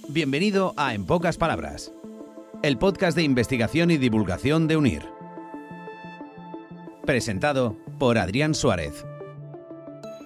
Bienvenido a En Pocas Palabras, el podcast de investigación y divulgación de UNIR. Presentado por Adrián Suárez.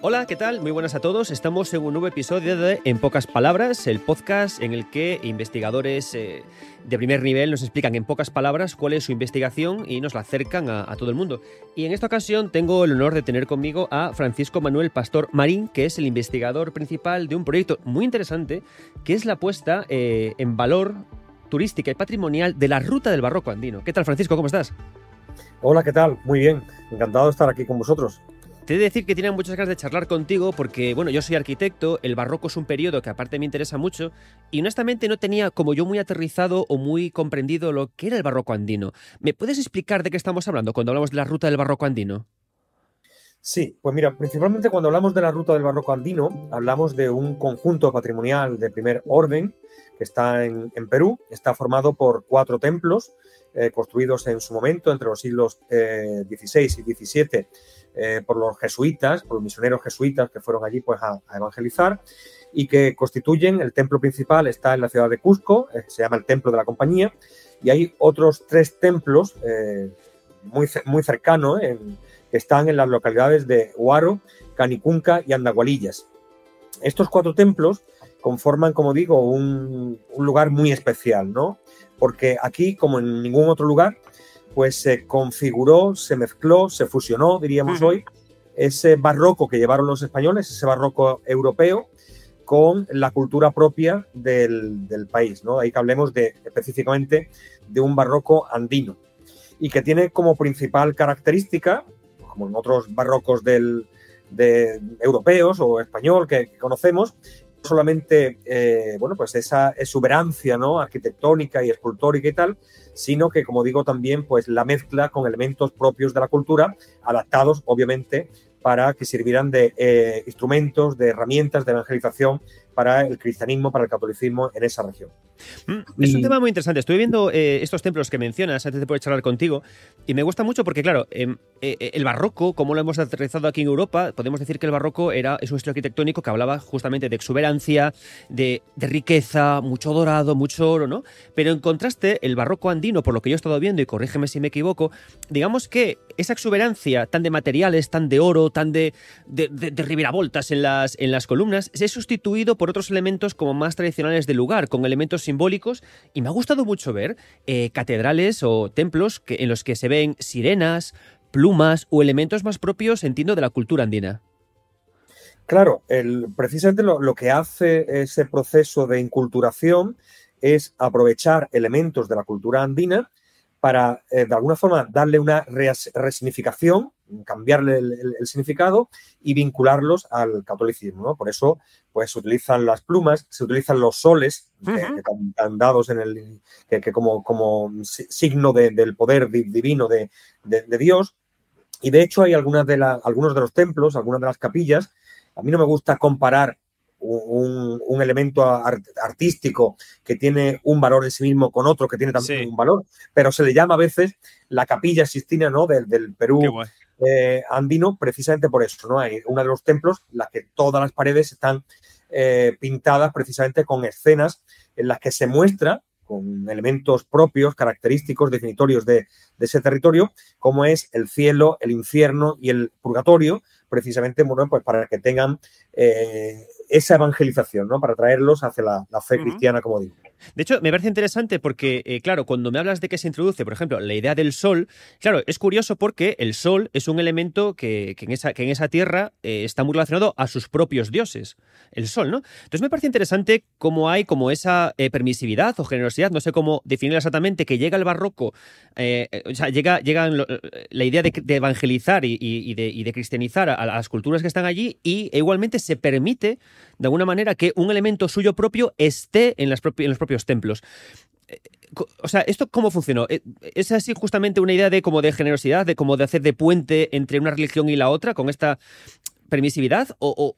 Hola, ¿qué tal? Muy buenas a todos. Estamos en un nuevo episodio de En Pocas Palabras, el podcast en el que investigadores de primer nivel nos explican en pocas palabras cuál es su investigación y nos la acercan a todo el mundo. Y en esta ocasión tengo el honor de tener conmigo a Francisco Manuel Pastor Marín, que es el investigador principal de un proyecto muy interesante, que es la puesta en valor turística y patrimonial de la Ruta del Barroco Andino. ¿Qué tal, Francisco? ¿Cómo estás? Hola, ¿qué tal? Muy bien. Encantado de estar aquí con vosotros. Te he de decir que tenía muchas ganas de charlar contigo porque, bueno, yo soy arquitecto, el barroco es un periodo que aparte me interesa mucho y honestamente no tenía como yo muy aterrizado o muy comprendido lo que era el barroco andino. ¿Me puedes explicar de qué estamos hablando cuando hablamos de la Ruta del Barroco Andino? Sí, pues mira, principalmente cuando hablamos de la Ruta del Barroco Andino, hablamos de un conjunto patrimonial de primer orden que está en Perú. Está formado por 4 templos construidos en su momento entre los siglos XVI y XVII por los jesuitas, por los misioneros jesuitas que fueron allí pues, a evangelizar y que constituyen el templo principal. Está en la ciudad de Cusco, se llama el Templo de la Compañía, y hay otros 3 templos muy cercanos que están en las localidades de Huaro, Canicunca y Andahualillas. Estos 4 templos conforman, como digo, un lugar muy especial, ¿no? Porque aquí, como en ningún otro lugar, pues se configuró, se mezcló, se fusionó, diríamos hoy, ese barroco que llevaron los españoles, ese barroco europeo, con la cultura propia del país, ¿no? Ahí que hablemos específicamente de un barroco andino y que tiene como principal característica, como en otros barrocos europeos o español que conocemos, no solamente pues esa exuberancia, ¿no?, arquitectónica y escultórica y tal, sino que, como digo, también pues la mezcla con elementos propios de la cultura, adaptados obviamente para que sirvieran de instrumentos, de herramientas de evangelización para el cristianismo, para el catolicismo en esa región. Es un tema muy interesante. Estuve viendo estos templos que mencionas antes de poder charlar contigo y me gusta mucho porque, claro, el barroco, como lo hemos aterrizado aquí en Europa, podemos decir que el barroco es un estilo arquitectónico que hablaba justamente de exuberancia, de riqueza, mucho dorado, mucho oro, ¿no? Pero en contraste, el barroco andino, por lo que yo he estado viendo, y corrígeme si me equivoco, digamos que esa exuberancia tan de materiales, tan de oro, tan de reviravoltas en las columnas, se ha sustituido por otros elementos como más tradicionales del lugar, con elementos simbólicos, y me ha gustado mucho ver catedrales o templos en los que se ven sirenas, plumas o elementos más propios, entiendo, de la cultura andina. Claro, precisamente lo que hace ese proceso de inculturación es aprovechar elementos de la cultura andina para, de alguna forma, darle una resignificación, cambiarle el significado y vincularlos al catolicismo, ¿no? Por eso, pues, se utilizan las plumas, se utilizan los soles, que están dados que como signo del poder divino de Dios. Y, de hecho, hay algunos de los templos, algunas de las capillas. A mí no me gusta comparar un elemento artístico que tiene un valor en sí mismo con otro que tiene también un valor, pero se le llama a veces la Capilla Sixtina, ¿no?, del Perú andino, precisamente por eso, ¿no? Hay uno de los templos en los que todas las paredes están pintadas precisamente con escenas en las que se muestra con elementos propios, característicos, definitorios de ese territorio, como es el cielo, el infierno y el purgatorio, precisamente, bueno, pues para que tengan esa evangelización, ¿no?, para traerlos hacia la fe cristiana, como digo. De hecho, me parece interesante porque, claro, cuando me hablas de que se introduce, por ejemplo, la idea del sol, claro, es curioso porque el sol es un elemento que en esa tierra está muy relacionado a sus propios dioses, el sol, ¿no? Entonces me parece interesante cómo hay como esa permisividad o generosidad, no sé cómo definirla exactamente, que llega el barroco, o sea, llega la idea de evangelizar y de cristianizar a las culturas que están allí y igualmente se permite, de alguna manera, que un elemento suyo propio esté en los propios templos. O sea, ¿esto cómo funcionó? ¿Es así justamente una idea de generosidad, de hacer de puente entre una religión y la otra con esta permisividad? ¿O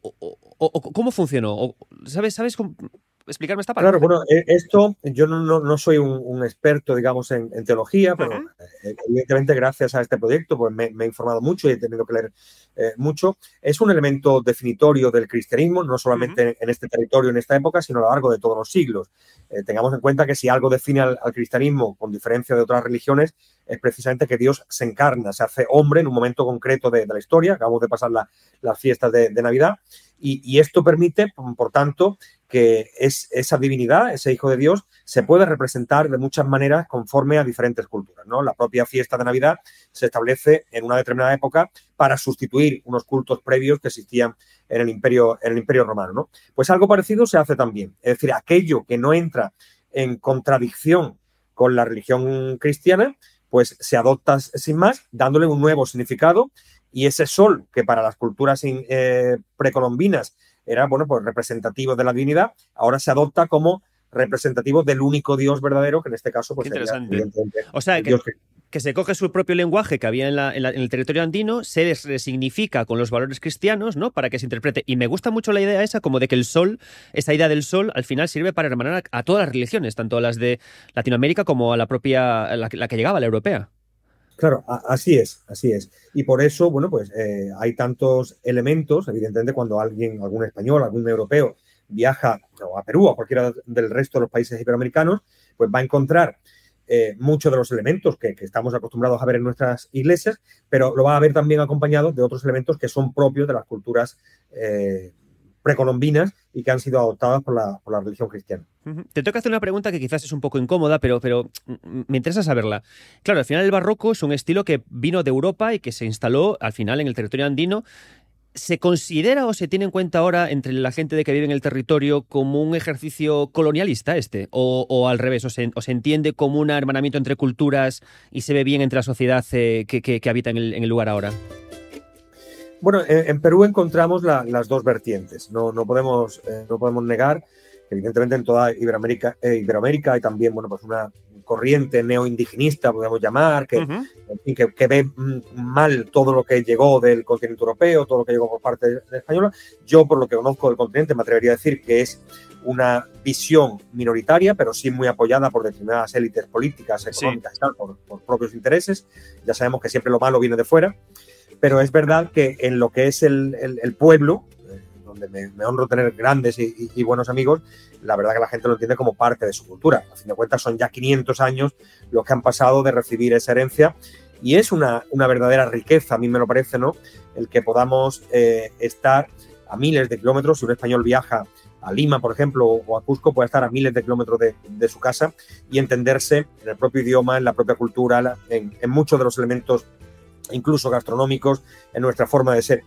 cómo funcionó? ¿Sabes explicarme esta parte? Claro, bueno, esto yo no soy un experto, digamos, en teología, pero evidentemente gracias a este proyecto pues me he informado mucho y he tenido que leer mucho. Es un elemento definitorio del cristianismo, no solamente en este territorio, en esta época, sino a lo largo de todos los siglos. Tengamos en cuenta que si algo define al cristianismo, con diferencia de otras religiones, es precisamente que Dios se encarna, se hace hombre en un momento concreto de la historia. Acabamos de pasar las fiestas de Navidad y esto permite, por tanto, que esa divinidad, ese Hijo de Dios, se puede representar de muchas maneras conforme a diferentes culturas, ¿no? La propia fiesta de Navidad se establece en una determinada época para sustituir unos cultos previos que existían en el Imperio Romano, ¿no? Pues algo parecido se hace también. Es decir, aquello que no entra en contradicción con la religión cristiana, pues se adopta sin más, dándole un nuevo significado, y ese sol que para las culturas precolombinas era, bueno, pues representativo de la divinidad, ahora se adopta como representativo del único Dios verdadero, que en este caso pues sería, evidentemente, o sea, Dios que se coge su propio lenguaje que había en el territorio andino, se resignifica con los valores cristianos, ¿no? Para que se interprete. Y me gusta mucho la idea esa, como de que el sol, esa idea del sol, al final sirve para hermanar a todas las religiones, tanto a las de Latinoamérica como a la propia, la que llegaba, la europea. Claro, así es. Y por eso, bueno, pues hay tantos elementos, evidentemente, cuando algún español, algún europeo viaja a Perú o a cualquiera del resto de los países iberoamericanos, pues va a encontrar muchos de los elementos que estamos acostumbrados a ver en nuestras iglesias, pero lo va a ver también acompañado de otros elementos que son propios de las culturas precolombinas y que han sido adoptadas por la religión cristiana. Te tengo que hacer una pregunta que quizás es un poco incómoda, pero me interesa saberla. Claro, al final el barroco es un estilo que vino de Europa y que se instaló al final en el territorio andino. ¿Se considera o se tiene en cuenta ahora entre la gente de que vive en el territorio como un ejercicio colonialista o al revés, o se entiende como un hermanamiento entre culturas y se ve bien entre la sociedad que habita en el lugar ahora? Bueno, en Perú encontramos las dos vertientes. No podemos negar que evidentemente en toda Iberoamérica hay también, bueno, pues una corriente neoindigenista, podemos llamar, que ve mal todo lo que llegó del continente europeo, todo lo que llegó por parte de española. Yo, por lo que conozco del continente, me atrevería a decir que es una visión minoritaria, pero sí muy apoyada por determinadas élites políticas, económicas, tal, por propios intereses. Ya sabemos que siempre lo malo viene de fuera. Pero es verdad que en lo que es el pueblo, donde me honro tener grandes y buenos amigos, la verdad que la gente lo entiende como parte de su cultura. A fin de cuentas son ya 500 años los que han pasado de recibir esa herencia y es una verdadera riqueza, a mí me lo parece, ¿no? El que podamos estar a miles de kilómetros. Si un español viaja a Lima, por ejemplo, o a Cusco, puede estar a miles de kilómetros de su casa y entenderse en el propio idioma, en la propia cultura, en muchos de los elementos incluso gastronómicos, en nuestra forma de ser.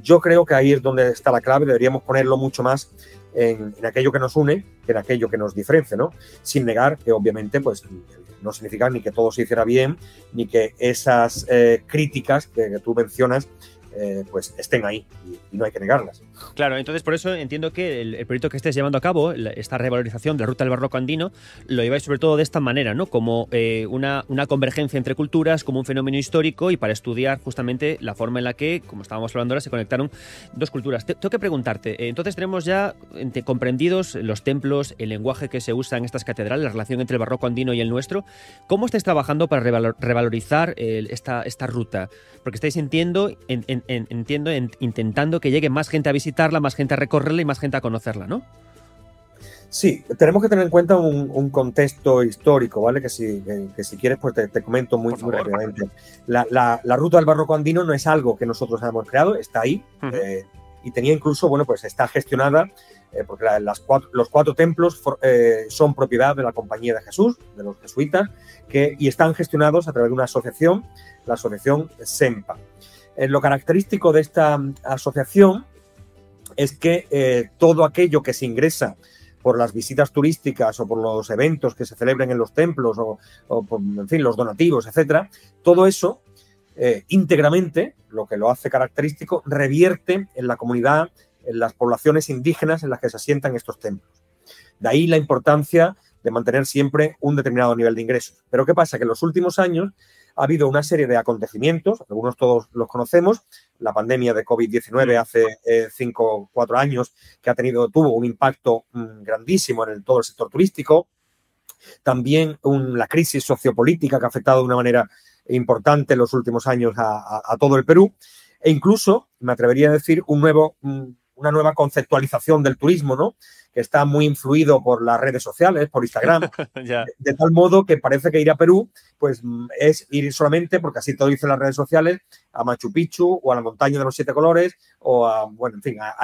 Yo creo que ahí es donde está la clave, deberíamos ponerlo mucho más en aquello que nos une que en aquello que nos diferencia, ¿no? Sin negar que obviamente pues no significa ni que todo se hiciera bien, ni que esas críticas que tú mencionas pues estén ahí y no hay que negarlas. Claro, entonces por eso entiendo que el proyecto que estés llevando a cabo, esta revalorización de la ruta del barroco andino, lo lleváis sobre todo de esta manera, ¿no? Como una convergencia entre culturas, como un fenómeno histórico y para estudiar justamente la forma en la que, como estábamos hablando ahora, se conectaron dos culturas. Tengo que preguntarte, entonces tenemos ya comprendidos los templos, el lenguaje que se usa en estas catedrales, la relación entre el barroco andino y el nuestro. ¿Cómo estáis trabajando para revalorizar esta ruta? Porque estáis intentando que llegue más gente a visitarla, más gente a recorrerla y más gente a conocerla, ¿no? Sí, tenemos que tener en cuenta un contexto histórico, ¿vale? Que si quieres, pues te comento muy rápidamente. La ruta del barroco andino no es algo que nosotros hayamos creado, está ahí y tenía incluso, bueno, pues está gestionada porque los 4 templos son propiedad de la Compañía de Jesús, de los jesuitas, y están gestionados a través de una asociación, la asociación SEMPA. Lo característico de esta asociación es que todo aquello que se ingresa por las visitas turísticas o por los eventos que se celebren en los templos o por, en fin, los donativos, etcétera, todo eso íntegramente, lo que lo hace característico, revierte en la comunidad, en las poblaciones indígenas en las que se asientan estos templos. De ahí la importancia de mantener siempre un determinado nivel de ingresos. Pero ¿qué pasa? Que en los últimos años ha habido una serie de acontecimientos, algunos todos los conocemos, la pandemia de COVID-19 hace 5 o 4 años que tuvo un impacto grandísimo en todo el sector turístico, también la crisis sociopolítica que ha afectado de una manera importante en los últimos años a todo el Perú, e incluso, me atrevería a decir, una nueva conceptualización del turismo, ¿no? Que está muy influido por las redes sociales, por Instagram, de tal modo que parece que ir a Perú pues es ir solamente, porque así todo dicen las redes sociales, a Machu Picchu o a la montaña de los 7 colores o a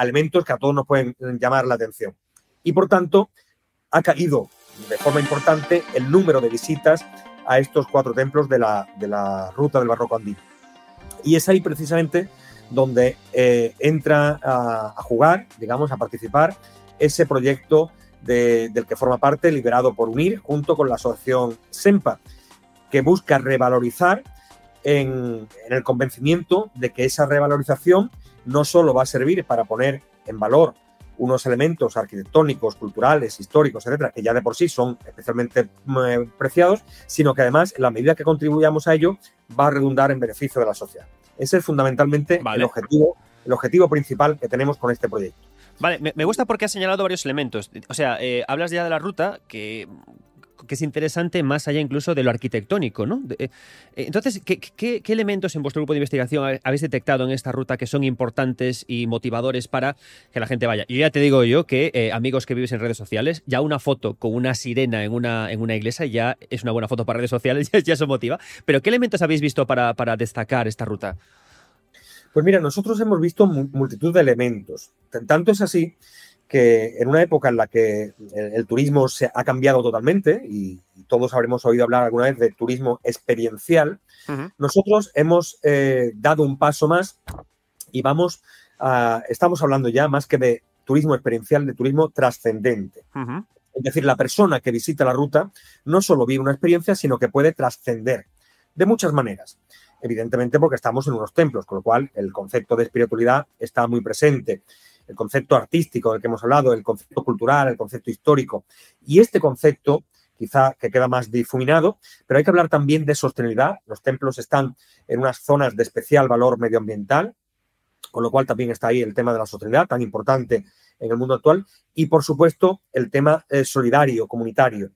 elementos que a todos nos pueden llamar la atención. Y por tanto, ha caído de forma importante el número de visitas a estos 4 templos de la ruta del barroco andino. Y es ahí precisamente donde entra a jugar, digamos, a participar ese proyecto del que forma parte, liderado por UNIR, junto con la asociación SEMPA, que busca revalorizar en el convencimiento de que esa revalorización no solo va a servir para poner en valor unos elementos arquitectónicos, culturales, históricos, etcétera, que ya de por sí son especialmente preciados, sino que además, en la medida que contribuyamos a ello, va a redundar en beneficio de la sociedad. Ese es fundamentalmente el objetivo principal que tenemos con este proyecto. Vale, me gusta porque has señalado varios elementos. O sea, hablas ya de la ruta, que es interesante más allá incluso de lo arquitectónico, ¿no? Entonces, ¿qué elementos en vuestro grupo de investigación habéis detectado en esta ruta que son importantes y motivadores para que la gente vaya? Y ya te digo yo que, amigos que vives en redes sociales, ya una foto con una sirena en una iglesia ya es una buena foto para redes sociales, ya eso motiva. Pero ¿qué elementos habéis visto para destacar esta ruta? Pues mira, nosotros hemos visto multitud de elementos. Tanto es así que en una época en la que el turismo se ha cambiado totalmente, y todos habremos oído hablar alguna vez de turismo experiencial, nosotros hemos dado un paso más y estamos hablando ya más que de turismo experiencial, de turismo trascendente. Es decir, la persona que visita la ruta no solo vive una experiencia, sino que puede trascender de muchas maneras. Evidentemente porque estamos en unos templos, con lo cual el concepto de espiritualidad está muy presente. El concepto artístico del que hemos hablado, el concepto cultural, el concepto histórico. Y este concepto quizá que queda más difuminado, pero hay que hablar también de sostenibilidad. Los templos están en unas zonas de especial valor medioambiental, con lo cual también está ahí el tema de la sostenibilidad, tan importante en el mundo actual, y por supuesto el tema solidario, comunitario.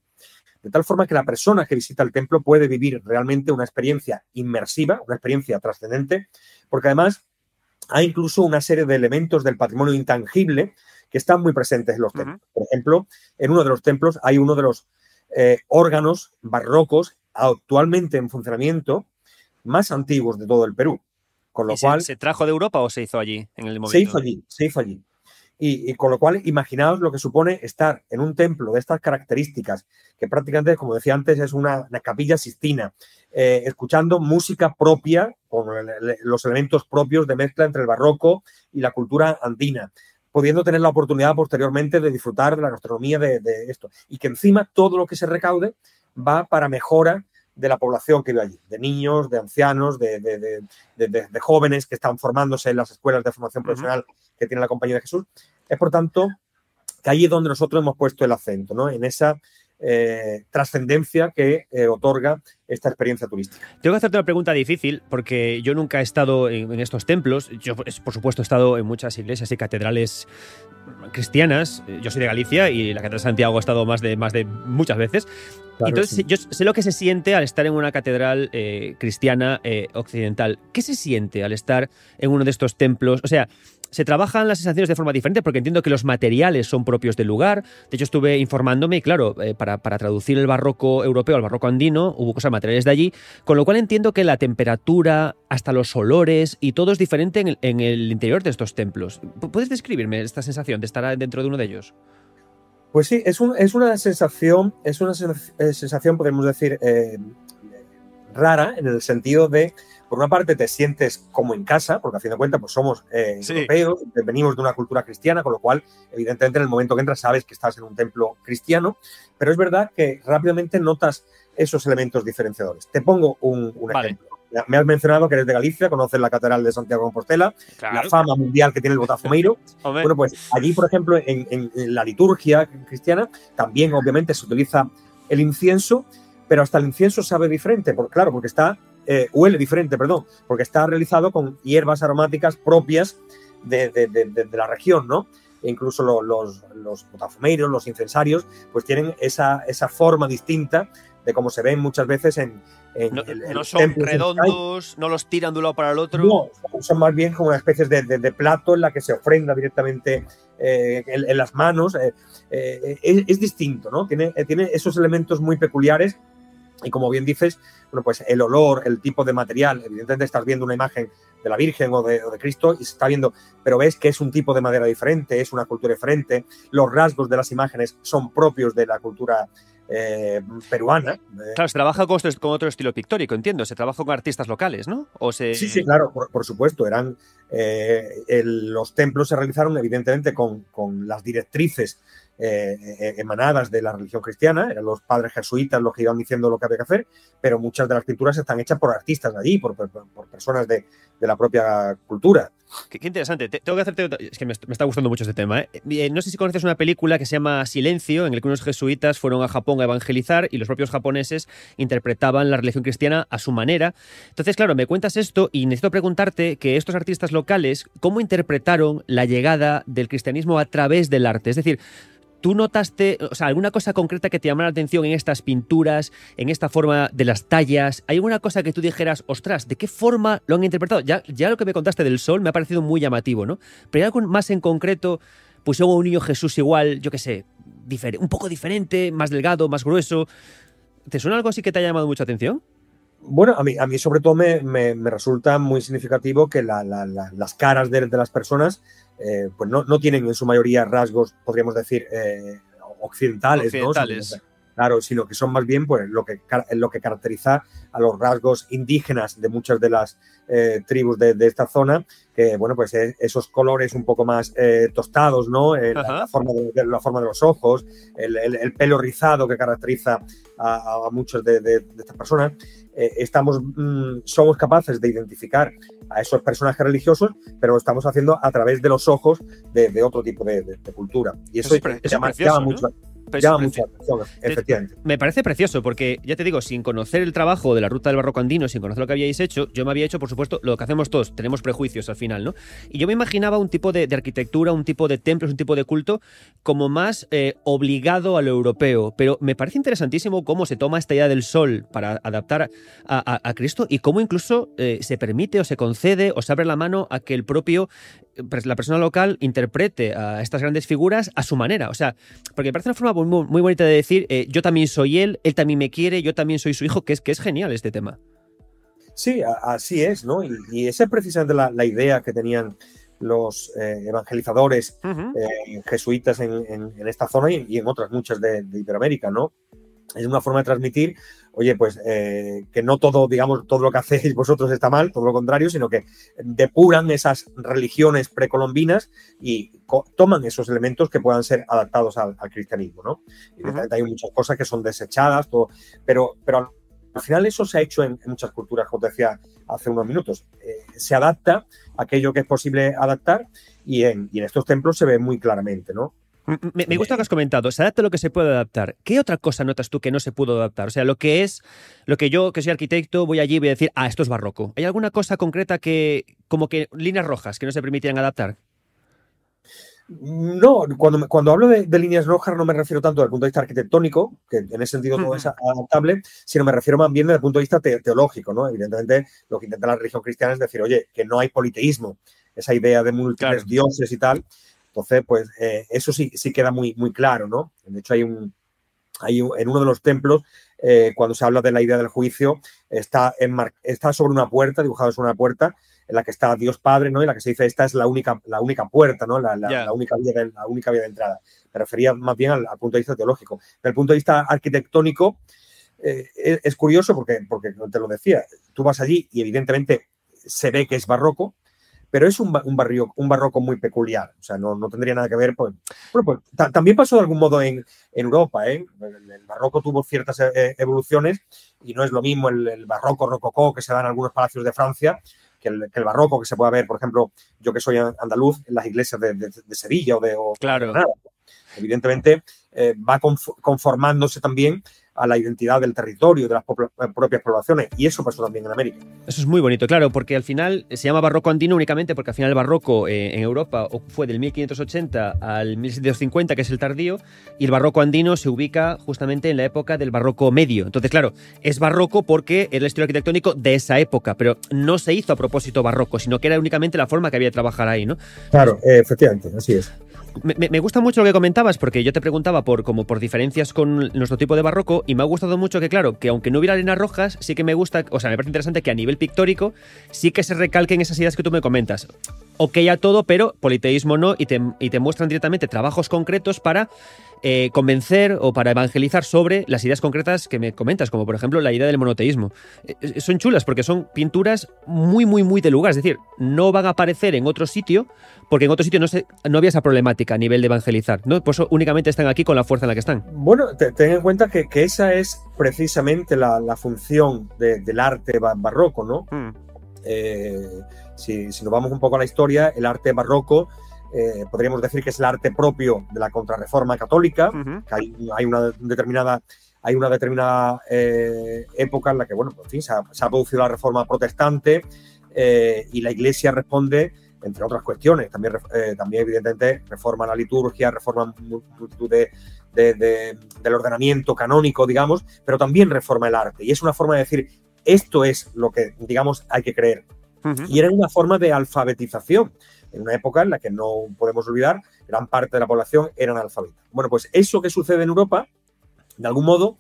De tal forma que la persona que visita el templo puede vivir realmente una experiencia inmersiva, una experiencia trascendente, porque además hay incluso una serie de elementos del patrimonio intangible que están muy presentes en los templos. Por ejemplo, en uno de los templos hay uno de los órganos barrocos actualmente en funcionamiento más antiguos de todo el Perú. Con lo cual, ¿Se trajo de Europa o se hizo allí en el momento? Se hizo allí. Y con lo cual, imaginaos lo que supone estar en un templo de estas características, que prácticamente, como decía antes, es una capilla sistina, escuchando música propia, con los elementos propios de mezcla entre el barroco y la cultura andina, pudiendo tener la oportunidad posteriormente de disfrutar de la gastronomía de esto. Y que encima todo lo que se recaude va para mejora de la población que vive allí, de niños, de ancianos, de jóvenes que están formándose en las escuelas de formación profesional que tiene la Compañía de Jesús. Es, por tanto, que ahí es donde nosotros hemos puesto el acento, ¿no? En esa trascendencia que otorga esta experiencia turística. Tengo que hacerte una pregunta difícil porque yo nunca he estado en estos templos. Yo, por supuesto, he estado en muchas iglesias y catedrales cristianas. Yo soy de Galicia y la Catedral de Santiago he estado más de muchas veces. Claro, entonces, sí. Yo sé lo que se siente al estar en una catedral cristiana occidental. ¿Qué se siente al estar en uno de estos templos? O sea, ¿se trabajan las sensaciones de forma diferente? Porque entiendo que los materiales son propios del lugar. De hecho, estuve informándome y, claro, para traducir el barroco europeo al barroco andino, hubo cosas materiales de allí, con lo cual entiendo que la temperatura, hasta los olores y todo es diferente en el interior de estos templos. ¿Puedes describirme esta sensación de estar dentro de uno de ellos? Pues sí, es una sensación, podemos decir, rara, en el sentido de, por una parte, te sientes como en casa, porque a fin de cuentas pues somos europeos, venimos de una cultura cristiana, con lo cual, evidentemente, en el momento que entras sabes que estás en un templo cristiano, pero es verdad que rápidamente notas esos elementos diferenciadores. Te pongo un ejemplo. Me has mencionado que eres de Galicia, conoces la Catedral de Santiago de Compostela, claro, la fama mundial que tiene el Botafumeiro. Bueno, pues allí, por ejemplo, en la liturgia cristiana, también obviamente se utiliza el incienso, pero hasta el incienso sabe diferente, porque está huele diferente, perdón, porque está realizado con hierbas aromáticas propias de la región, ¿no? E incluso los botafumeiros, los incensarios, pues tienen esa forma distinta de cómo se ven muchas veces no son redondos, no los tiran de un lado para el otro. No, son más bien como una especie de plato en la que se ofrenda directamente en las manos. Es distinto, ¿no? Tiene esos elementos muy peculiares. Y como bien dices, bueno, pues el olor, el tipo de material, evidentemente estás viendo una imagen de la Virgen o de Cristo y se está viendo, pero ves que es un tipo de madera diferente, es una cultura diferente, los rasgos de las imágenes son propios de la cultura peruana. Claro, se trabaja con otro estilo pictórico, entiendo, se trabaja con artistas locales, ¿no? Sí, claro, por supuesto, los templos se realizaron evidentemente con las directrices emanadas de la religión cristiana, eran los padres jesuitas los que iban diciendo lo que había que hacer, pero muchas de las pinturas están hechas por artistas de allí, por personas de la propia cultura. Qué interesante. Tengo que hacerte... Es que me está gustando mucho este tema, ¿eh? No sé si conoces una película que se llama Silencio, en la que unos jesuitas fueron a Japón a evangelizar y los propios japoneses interpretaban la religión cristiana a su manera. Entonces, claro, me cuentas esto y necesito preguntarte que estos artistas locales, ¿cómo interpretaron la llegada del cristianismo a través del arte? Es decir, ¿tú notaste, o sea, alguna cosa concreta que te llamara la atención en estas pinturas, en esta forma de las tallas? ¿Hay alguna cosa que tú dijeras, ostras, ¿de qué forma lo han interpretado? Ya lo que me contaste del sol me ha parecido muy llamativo, ¿no? Pero ¿hay algo más en concreto? Pusieron a un niño Jesús igual, yo qué sé, un poco diferente, más delgado, más grueso. ¿Te suena algo así que te haya llamado mucha atención? Bueno, a mí sobre todo me resulta muy significativo que las caras de las personas pues no tienen en su mayoría rasgos, podríamos decir, occidentales, ¿no? Claro, sino que son más bien pues, lo que caracteriza a los rasgos indígenas de muchas de las tribus de esta zona, que bueno, pues esos colores un poco más tostados, ¿no? La forma de los ojos, el pelo rizado que caracteriza a muchas de estas personas. Somos capaces de identificar a esos personajes religiosos, pero lo estamos haciendo a través de los ojos de otro tipo de cultura. Y eso llama mucho. Llama mucha atención, efectivamente. Me parece precioso porque, ya te digo, sin conocer el trabajo de la ruta del barroco andino, sin conocer lo que habíais hecho, yo me había hecho, por supuesto, lo que hacemos todos, tenemos prejuicios al final, ¿no? Y yo me imaginaba un tipo de arquitectura, un tipo de templos, un tipo de culto como más obligado a lo europeo, pero me parece interesantísimo cómo se toma esta idea del sol para adaptar a Cristo y cómo incluso se permite o se concede o se abre la mano a que la persona local interprete a estas grandes figuras a su manera. O sea, porque me parece una forma muy bonita de decir, yo también soy él también me quiere, yo también soy su hijo, que es genial este tema. Sí, así es, ¿no? Y esa es precisamente la idea que tenían los evangelizadores jesuitas en esta zona y en otras muchas de Iberoamérica, ¿no? Es una forma de transmitir, oye, pues que no todo, digamos, todo lo que hacéis vosotros está mal, todo lo contrario, sino que depuran esas religiones precolombinas y toman esos elementos que puedan ser adaptados al cristianismo, ¿no? Y hay muchas cosas que son desechadas, todo, pero al final eso se ha hecho en muchas culturas, como te decía hace unos minutos. Se adapta aquello que es posible adaptar y en estos templos se ve muy claramente, ¿no? Me gusta lo que has comentado, se adapta lo que se puede adaptar. ¿Qué otra cosa notas tú que no se pudo adaptar? O sea, lo que yo, que soy arquitecto, voy allí y voy a decir, esto es barroco. ¿Hay alguna cosa concreta como que líneas rojas que no se permitieran adaptar? No, cuando hablo de líneas rojas no me refiero tanto desde el punto de vista arquitectónico, que en ese sentido todo es adaptable, sino me refiero más bien desde el punto de vista teológico, ¿no? Evidentemente, lo que intenta la religión cristiana es decir, oye, que no hay politeísmo, esa idea de múltiples dioses y tal. Entonces, pues eso sí queda muy, muy claro, ¿no? De hecho, en uno de los templos, cuando se habla de la idea del juicio, está sobre una puerta, dibujado sobre una puerta, en la que está Dios Padre, ¿no? Y la que se dice, esta es la única puerta, ¿no? La única vía de entrada. Me refería más bien al punto de vista teológico. Desde el punto de vista arquitectónico, es curioso porque te lo decía, tú vas allí y evidentemente se ve que es barroco, pero es un barroco muy peculiar. O sea, no tendría nada que ver. Pues también pasó de algún modo en Europa, ¿eh? El barroco tuvo ciertas evoluciones y no es lo mismo el barroco rococó que se da en algunos palacios de Francia que el barroco que se puede ver, por ejemplo, yo que soy andaluz, en las iglesias de Sevilla o de Granada. Evidentemente va conformándose también a la identidad del territorio, de las propias poblaciones, y eso pasó también en América. Eso es muy bonito, claro, porque al final se llama barroco andino únicamente porque al final el barroco en Europa fue del 1580 al 1750, que es el tardío, y el barroco andino se ubica justamente en la época del barroco medio. Entonces, claro, es barroco porque era el estilo arquitectónico de esa época, pero no se hizo a propósito barroco, sino que era únicamente la forma que había de trabajar ahí, ¿no? Claro, efectivamente, así es. Me gusta mucho lo que comentabas, porque yo te preguntaba por diferencias con nuestro tipo de barroco, y me ha gustado mucho que, claro, que aunque no hubiera arenas rojas, sí que me gusta, o sea, me parece interesante que a nivel pictórico sí que se recalquen esas ideas que tú me comentas. Ok a todo, pero politeísmo no, y te muestran directamente trabajos concretos para convencer o para evangelizar sobre las ideas concretas que me comentas, como por ejemplo la idea del monoteísmo. Son chulas porque son pinturas muy, muy, muy de lugar, es decir, no van a aparecer en otro sitio, porque en otro sitio no había esa problemática a nivel de evangelizar, ¿no? Por eso únicamente están aquí con la fuerza en la que están. Bueno, ten en cuenta que esa es precisamente la función del arte barroco, ¿no? Si nos vamos un poco a la historia, el arte barroco podríamos decir que es el arte propio de la Contrarreforma católica, que hay una determinada época en la que, bueno, por fin se ha producido la Reforma protestante y la Iglesia responde, entre otras cuestiones, también evidentemente reforma la liturgia, reforma multitud del ordenamiento canónico, digamos, pero también reforma el arte. Y es una forma de decir, esto es lo que, digamos, hay que creer. Y era una forma de alfabetización, en una época en la que no podemos olvidar, gran parte de la población era analfabeta. Bueno, pues eso que sucede en Europa, de algún modo,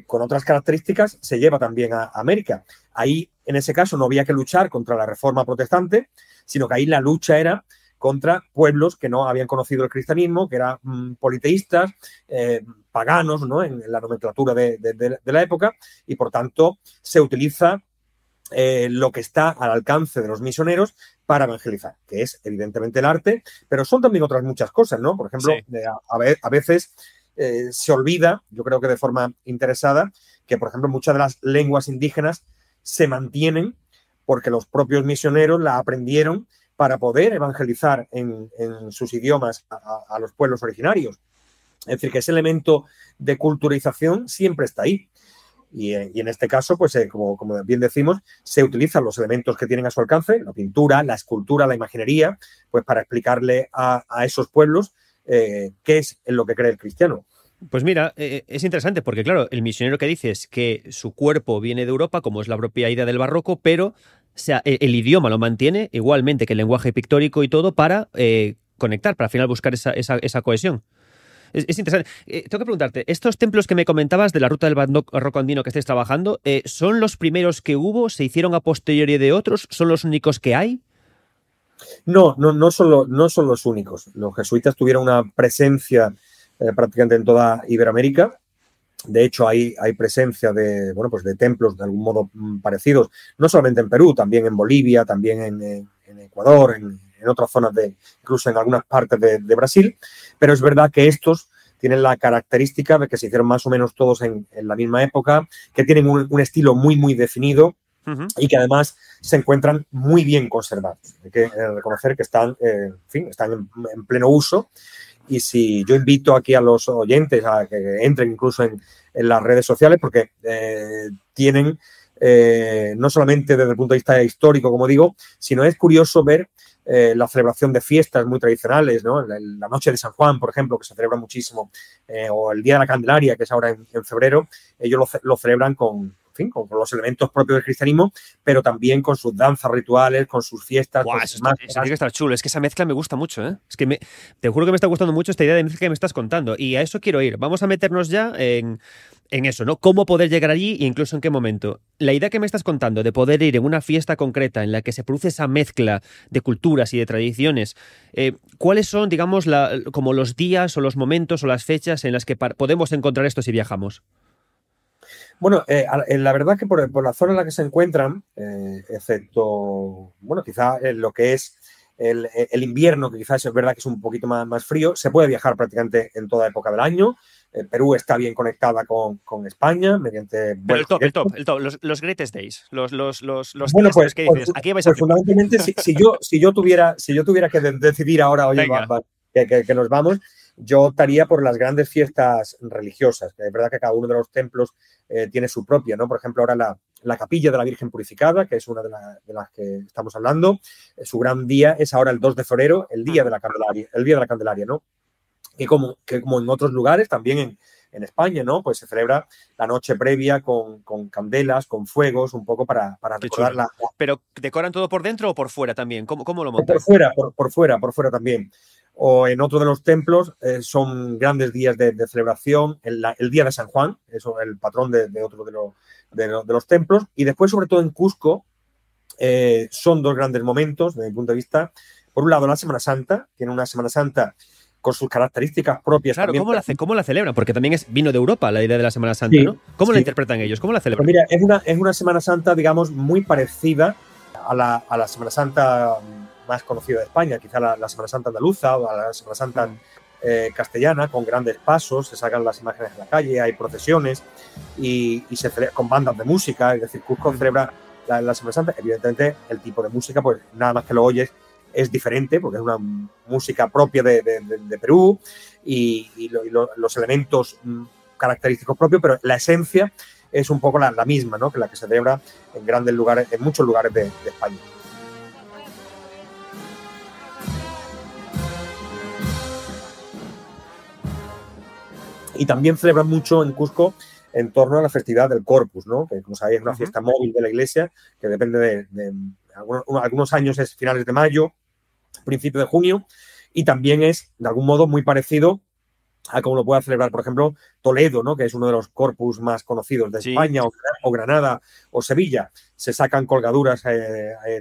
con otras características, se lleva también a América. Ahí, en ese caso, no había que luchar contra la reforma protestante, sino que ahí la lucha era contra pueblos que no habían conocido el cristianismo, que eran politeístas, paganos, ¿no?, en la nomenclatura de la época, y por tanto se utiliza lo que está al alcance de los misioneros para evangelizar, que es evidentemente el arte, pero son también otras muchas cosas, ¿no? Por ejemplo, sí, a veces se olvida, yo creo que de forma interesada, que por ejemplo muchas de las lenguas indígenas se mantienen porque los propios misioneros la aprendieron para poder evangelizar en sus idiomas a los pueblos originarios. Es decir, que ese elemento de culturalización siempre está ahí. Y en este caso, pues como bien decimos, se utilizan los elementos que tienen a su alcance, la pintura, la escultura, la imaginería, pues para explicarle a esos pueblos qué es en lo que cree el cristiano. Pues mira, es interesante porque, claro, el misionero que dice es que su cuerpo viene de Europa, como es la propia idea del barroco, pero o sea, el idioma lo mantiene igualmente que el lenguaje pictórico y todo para conectar, para al final buscar esa cohesión. Es interesante. Tengo que preguntarte, ¿estos templos que me comentabas de la ruta del barroco andino que estáis trabajando, son los primeros que hubo? ¿Se hicieron a posteriori de otros? ¿Son los únicos que hay? No son los únicos. Los jesuitas tuvieron una presencia prácticamente en toda Iberoamérica. De hecho, hay presencia de templos de algún modo parecidos, no solamente en Perú, también en Bolivia, también en Ecuador, en otras zonas, incluso en algunas partes de Brasil, pero es verdad que estos tienen la característica de que se hicieron más o menos todos en la misma época, que tienen un estilo muy, muy definido y que además se encuentran muy bien conservados. Hay que reconocer que están en pleno uso. Y si yo invito aquí a los oyentes a que entren incluso en las redes sociales, porque tienen, no solamente desde el punto de vista histórico, como digo, sino es curioso ver la celebración de fiestas muy tradicionales, ¿no? La noche de San Juan, por ejemplo, que se celebra muchísimo, o el Día de la Candelaria, que es ahora en febrero, ellos lo celebran con los elementos propios del cristianismo, pero también con sus danzas rituales, con sus fiestas. Wow, eso tiene que estar chulo. Es que esa mezcla me gusta mucho, ¿eh? Es que te juro que me está gustando mucho esta idea de mezcla que me estás contando. Y a eso quiero ir. Vamos a meternos ya en eso, ¿no? Cómo poder llegar allí e incluso en qué momento. La idea que me estás contando de poder ir en una fiesta concreta en la que se produce esa mezcla de culturas y de tradiciones, ¿cuáles son, digamos, como los días o los momentos o las fechas en las que podemos encontrar esto si viajamos? Bueno, la verdad que por la zona en la que se encuentran, excepto, bueno, quizá lo que es el invierno, que quizás es verdad que es un poquito más frío, se puede viajar prácticamente en toda época del año. Perú está bien conectada con España mediante... Pero el top, los Greatest Days, los bueno, pues, que dices, aquí vais a... fundamentalmente, si yo tuviera que decidir ahora, oye, que nos vamos, yo optaría por las grandes fiestas religiosas. Es verdad que cada uno de los templos tiene su propia, ¿no? Por ejemplo, ahora la capilla de la Virgen Purificada, que es una de las que estamos hablando, su gran día es ahora el 2 de febrero, el día de la Candelaria, ¿no? Que como en otros lugares, también en España, ¿no? Pues se celebra la noche previa con candelas, con fuegos, un poco para recordar la... ¿Pero decoran todo por dentro o por fuera también? ¿Cómo lo montan? Por fuera también. O en otro de los templos son grandes días de celebración, el día de San Juan, eso el patrón de otro de los templos. Y después, sobre todo en Cusco, son dos grandes momentos, desde mi punto de vista. Por un lado, la Semana Santa, tiene una Semana Santa con sus características propias. Claro, también. ¿cómo la celebran? Porque también vino de Europa la idea de la Semana Santa, sí, ¿no? ¿Cómo la interpretan ellos? ¿Cómo la celebran? Pues mira, es una Semana Santa, digamos, muy parecida a la Semana Santa más conocida de España, quizá la Semana Santa andaluza o la Semana Santa castellana, con grandes pasos, se sacan las imágenes de la calle, hay procesiones y se celebra con bandas de música, es decir, Cusco celebra la Semana Santa. Evidentemente, el tipo de música, pues nada más que lo oyes, es diferente, porque es una música propia de Perú y los elementos característicos propios, pero la esencia es un poco la misma, ¿no? Que la que se celebra en grandes lugares, en muchos lugares de España. Y también celebran mucho en Cusco en torno a la festividad del Corpus, ¿no? Que, como sabéis, es una fiesta móvil de la iglesia que depende de algunos años es finales de mayo, principio de junio, y también es, de algún modo, muy parecido a como lo pueda celebrar, por ejemplo, Toledo, ¿no? Que es uno de los corpus más conocidos de España, o Granada o Sevilla. Se sacan colgaduras,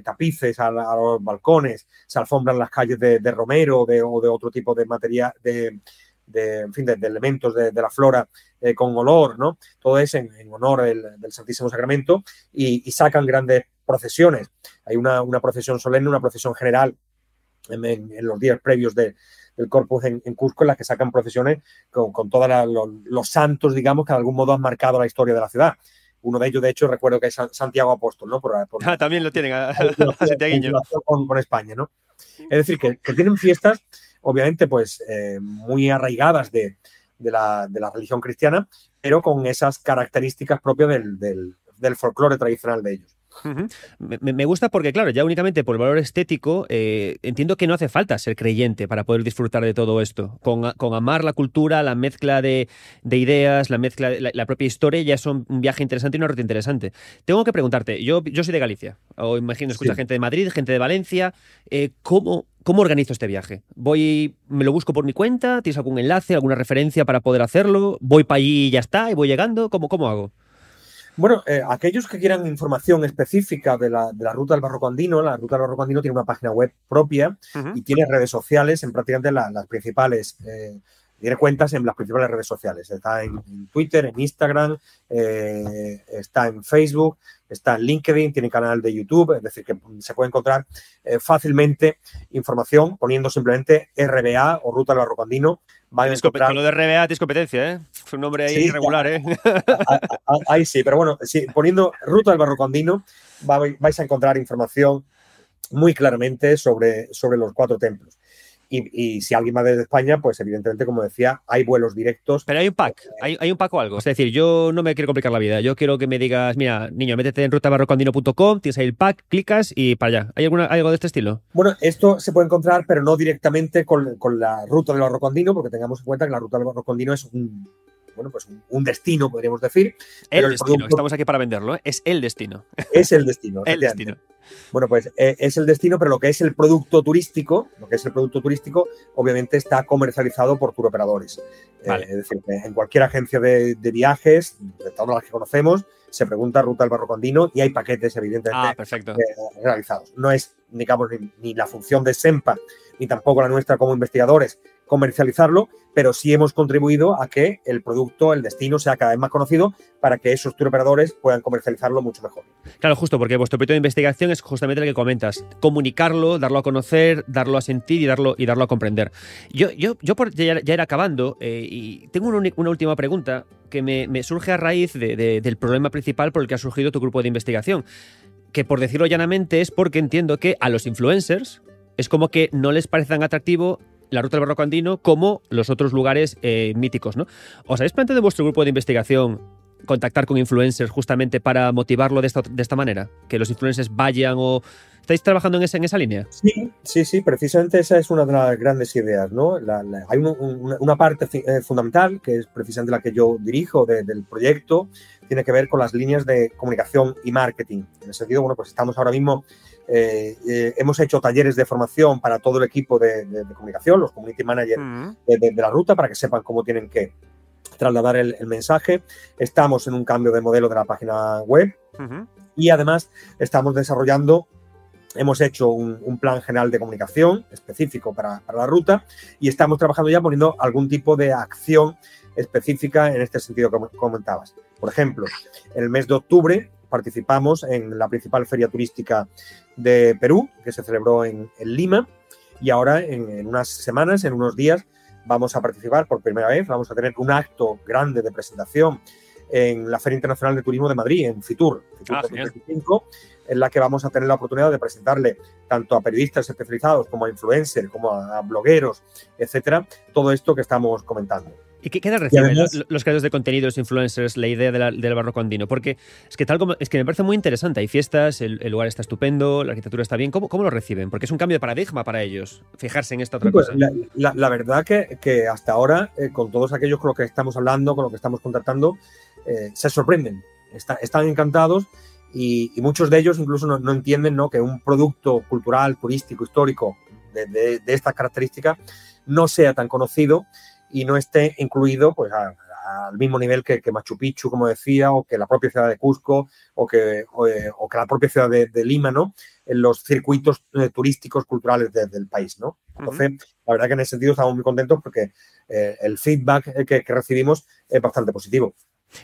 tapices a los balcones, se alfombran las calles de romero o de otro tipo de material, de elementos de la flora con olor, ¿no? Todo es en honor del Santísimo Sacramento y sacan grandes procesiones. Hay una procesión solemne, una procesión general en los días previos del Corpus en Cusco, en las que sacan procesiones con todos los santos, digamos, que de algún modo han marcado la historia de la ciudad. Uno de ellos, de hecho, recuerdo que es Santiago Apóstol, ¿no? También lo tienen a santiagueño. Con España, ¿no? Es decir, que tienen fiestas, obviamente, pues muy arraigadas de la religión cristiana, pero con esas características propias del folclore tradicional de ellos. Me gusta porque, claro, ya únicamente por el valor estético, entiendo que no hace falta ser creyente para poder disfrutar de todo esto. Con amar la cultura, la mezcla de ideas, la propia historia, ya es un viaje interesante y una ruta interesante. Tengo que preguntarte, yo soy de Galicia, o imagino escucha gente de Madrid, gente de Valencia, ¿cómo organizo este viaje? ¿Me lo busco por mi cuenta? ¿Tienes algún enlace, alguna referencia para poder hacerlo? ¿Voy para allí y ya está? ¿Y voy llegando? ¿Cómo hago? Bueno, aquellos que quieran información específica de la Ruta del Barroco Andino, la Ruta del Barroco Andino tiene una página web propia y tiene redes sociales en prácticamente las principales, tiene cuentas en las principales redes sociales. Está en Twitter, en Instagram, está en Facebook, está en LinkedIn, tiene canal de YouTube, es decir, que se puede encontrar fácilmente información poniendo simplemente RBA o Ruta del Barroco Andino. Con lo de RBA tienes competencia, ¿eh? Fue un nombre ahí irregular, ¿eh? Ahí sí, pero bueno, sí, poniendo Ruta del Barroco Andino vais a encontrar información muy claramente sobre los 4 templos. Y si alguien va desde España, pues evidentemente, como decía, hay vuelos directos. Pero hay un pack, hay un pack o algo. Es decir, yo no me quiero complicar la vida. Yo quiero que me digas, mira, niño, métete en rutabarrocoandino.com, tienes ahí el pack, clicas y para allá. ¿Hay algo de este estilo? Bueno, esto se puede encontrar, pero no directamente con la Ruta del Barroco Andino, porque tengamos en cuenta que la Ruta del Barroco Andino es un destino, podríamos decir. El destino, estamos aquí para venderlo, ¿eh? Es el destino. Es el destino. El destino. Bueno, pues es el destino, pero lo que es el producto turístico, obviamente está comercializado por touroperadores. Vale. Es decir, que en cualquier agencia de viajes, de todas las que conocemos, se pregunta Ruta del Barroco Andino y hay paquetes, evidentemente, realizados. No es, digamos, ni la función de SEMPA, ni tampoco la nuestra como investigadores, comercializarlo, pero sí hemos contribuido a que el producto, el destino, sea cada vez más conocido para que esos touroperadores puedan comercializarlo mucho mejor. Claro, justo, porque vuestro proyecto de investigación es justamente el que comentas, comunicarlo, darlo a conocer, darlo a sentir y darlo a comprender. Yo por ya ir acabando, y tengo una última pregunta que me surge a raíz del problema principal por el que ha surgido tu grupo de investigación, que por decirlo llanamente es porque entiendo que a los influencers es como que no les parece tan atractivo la Ruta del Barroco Andino como los otros lugares míticos, ¿no? ¿Os habéis planteado en vuestro grupo de investigación contactar con influencers justamente para motivarlo de esta manera? Que los influencers vayan o... ¿Estáis trabajando en esa línea? Sí, precisamente esa es una de las grandes ideas, ¿no? Hay una parte fundamental, que es precisamente la que yo dirijo del proyecto, tiene que ver con las líneas de comunicación y marketing. En ese sentido, bueno, pues estamos ahora mismo, hemos hecho talleres de formación para todo el equipo de comunicación, los community managers de la ruta, para que sepan cómo tienen que trasladar el mensaje. Estamos en un cambio de modelo de la página web y además estamos desarrollando, hemos hecho un plan general de comunicación específico para la ruta y estamos trabajando ya poniendo algún tipo de acción específica en este sentido que comentabas. Por ejemplo, en el mes de octubre participamos en la principal feria turística de Perú, que se celebró en Lima, y ahora en unas semanas, en unos días, vamos a participar por primera vez, vamos a tener un acto grande de presentación en la Feria Internacional de Turismo de Madrid, en Fitur 2025, en la que vamos a tener la oportunidad de presentarle tanto a periodistas especializados como a influencers, como a blogueros, etcétera, todo esto que estamos comentando. ¿Y qué reciben además los creadores de contenido, los influencers, la idea del Barroco Andino? Porque es que me parece muy interesante. Hay fiestas, el lugar está estupendo, la arquitectura está bien. ¿Cómo lo reciben? Porque es un cambio de paradigma para ellos, fijarse en esta otra cosa. La verdad que hasta ahora, con todos aquellos con los que estamos hablando, con los que estamos contactando, se sorprenden, están encantados y muchos de ellos incluso no entienden, ¿no?, que un producto cultural, turístico, histórico de estas características no sea tan conocido y no esté incluido pues al mismo nivel que Machu Picchu, como decía, o que la propia ciudad de Cusco, o que la propia ciudad de Lima, ¿no?, en los circuitos turísticos culturales del país, ¿no? Entonces, la verdad que en ese sentido estamos muy contentos porque el feedback que recibimos es bastante positivo.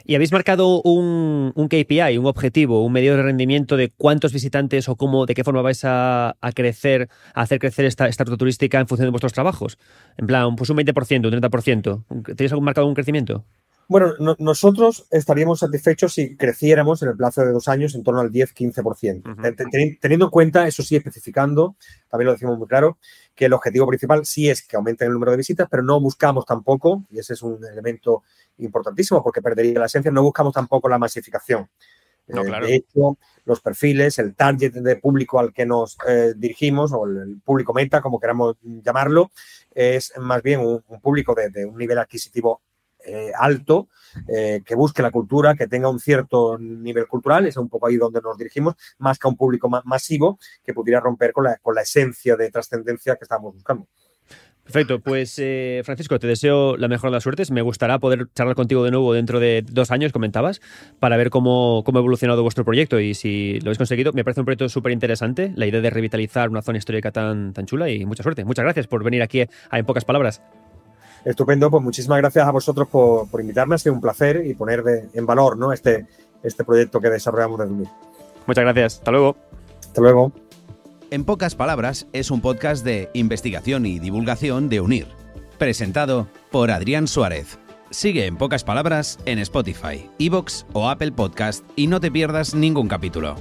¿Y habéis marcado un KPI, un objetivo, un medio de rendimiento de cuántos visitantes o de qué forma vais a hacer crecer esta ruta turística en función de vuestros trabajos? En plan, pues un 20%, un 30%. ¿Tenéis marcado un crecimiento? Bueno, nosotros estaríamos satisfechos si creciéramos en el plazo de 2 años en torno al 10-15%. Teniendo en cuenta, eso sí, especificando, también lo decimos muy claro, que el objetivo principal sí es que aumente el número de visitas, pero no buscamos tampoco, y ese es un elemento importantísimo porque perdería la esencia, no buscamos tampoco la masificación. No, claro. De hecho, los perfiles, el target de público al que nos dirigimos, o el público meta, como queramos llamarlo, es más bien un público de un nivel adquisitivo alto, que busque la cultura, que tenga un cierto nivel cultural, es un poco ahí donde nos dirigimos, más que a un público masivo que pudiera romper con la esencia de trascendencia que estamos buscando. Perfecto, pues Francisco, te deseo la mejor de las suertes. Me gustará poder charlar contigo de nuevo dentro de 2 años, comentabas, para ver cómo ha evolucionado vuestro proyecto y si lo habéis conseguido. Me parece un proyecto súper interesante, la idea de revitalizar una zona histórica tan chula, y mucha suerte. Muchas gracias por venir aquí a En Pocas Palabras. Estupendo, pues muchísimas gracias a vosotros por invitarme, ha sido un placer y poner en valor, ¿no?, este proyecto que desarrollamos desde UNIR. Muchas gracias, hasta luego. Hasta luego. En Pocas Palabras es un podcast de investigación y divulgación de UNIR, presentado por Adrián Suárez. Sigue En Pocas Palabras en Spotify, iVoox o Apple Podcast y no te pierdas ningún capítulo.